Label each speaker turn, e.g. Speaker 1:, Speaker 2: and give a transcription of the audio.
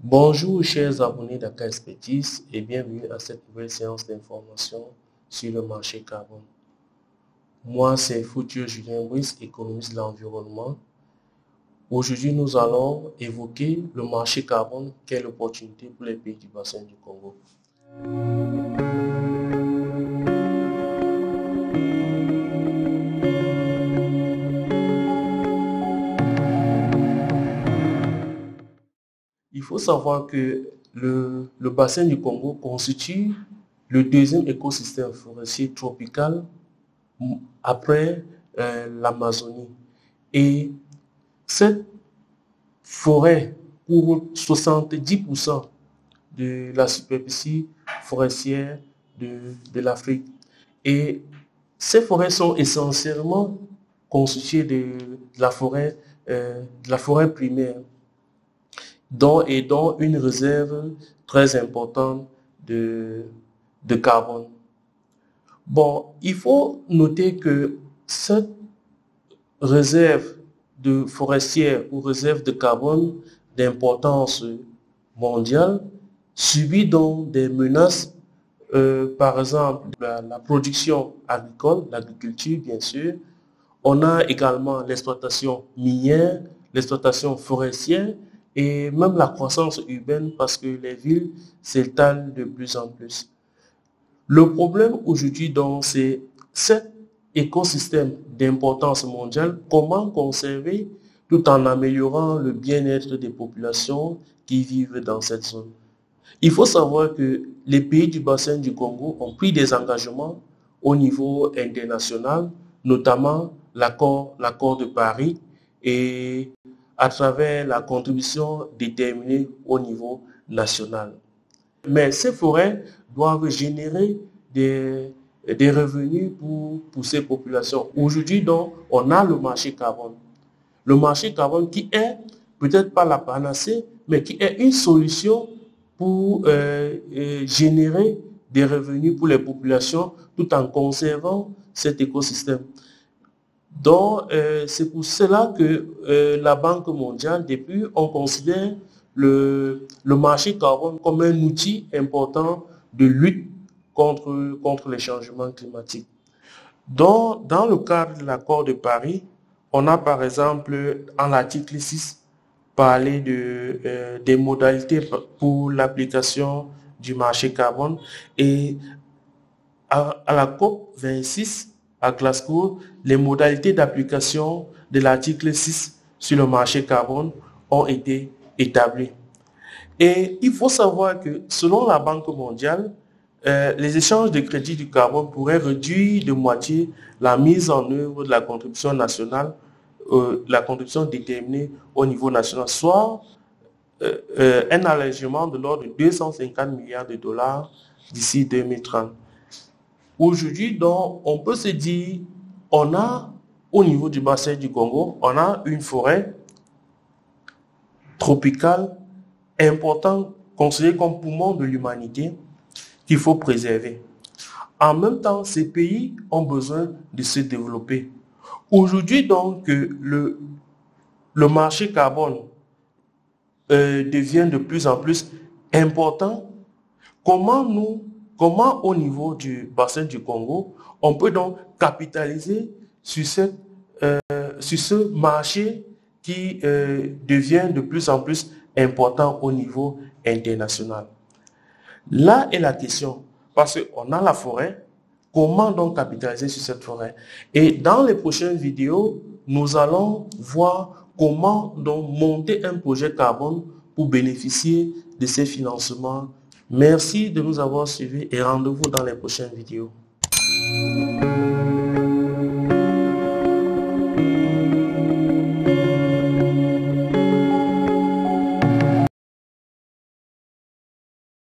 Speaker 1: Bonjour chers abonnés d'Aka Expertise et bienvenue à cette nouvelle séance d'information sur le marché carbone. Moi c'est Futur Julien Brice, économiste de l'environnement. Aujourd'hui nous allons évoquer le marché carbone, quelle opportunité pour les pays du bassin du Congo. Il faut savoir que le bassin du Congo constitue le deuxième écosystème forestier tropical après l'Amazonie. Et cette forêt couvre 70% de la superficie forestière de l'Afrique. Et ces forêts sont essentiellement constituées de la forêt primaire, dont une réserve très importante de carbone. Bon, il faut noter que cette réserve forestière ou réserve de carbone d'importance mondiale subit donc des menaces, par exemple la production agricole, l'agriculture bien sûr. On a également l'exploitation minière, l'exploitation forestière et même la croissance urbaine parce que les villes s'étalent de plus en plus. Le problème aujourd'hui donc c'est cet écosystème d'importance mondiale, comment conserver tout en améliorant le bien-être des populations qui vivent dans cette zone. Il faut savoir que les pays du bassin du Congo ont pris des engagements au niveau international, notamment l'accord de Paris et à travers la contribution déterminée au niveau national. Mais ces forêts doivent générer des revenus pour ces populations. Aujourd'hui, donc, on a le marché carbone. Le marché carbone qui est peut-être pas la panacée, mais qui est une solution pour générer des revenus pour les populations tout en conservant cet écosystème. Donc, c'est pour cela que la Banque mondiale, depuis, on considère le marché carbone comme un outil important de lutte contre les changements climatiques. Donc, dans le cadre de l'accord de Paris, on a par exemple, en l'article 6, parlé des modalités pour l'application du marché carbone et à la COP 26 à Glasgow, les modalités d'application de l'article 6 sur le marché carbone ont été établies. Et il faut savoir que selon la Banque mondiale, les échanges de crédits du carbone pourraient réduire de moitié la mise en œuvre de la contribution nationale, la contribution déterminée au niveau national, soit un allègement de l'ordre de 250 milliards de dollars d'ici 2030. Aujourd'hui, donc, on peut se dire, on a, au niveau du bassin du Congo, on a une forêt tropicale importante, considérée comme poumon de l'humanité, qu'il faut préserver. En même temps, ces pays ont besoin de se développer. Aujourd'hui, donc, le marché carbone devient de plus en plus important. Comment au niveau du bassin du Congo, on peut donc capitaliser sur ce marché qui devient de plus en plus important au niveau international. Là est la question, parce qu'on a la forêt, comment donc capitaliser sur cette forêt? Et dans les prochaines vidéos, nous allons voir comment donc monter un projet carbone pour bénéficier de ces financements. Merci de nous avoir suivis et rendez-vous dans les prochaines vidéos.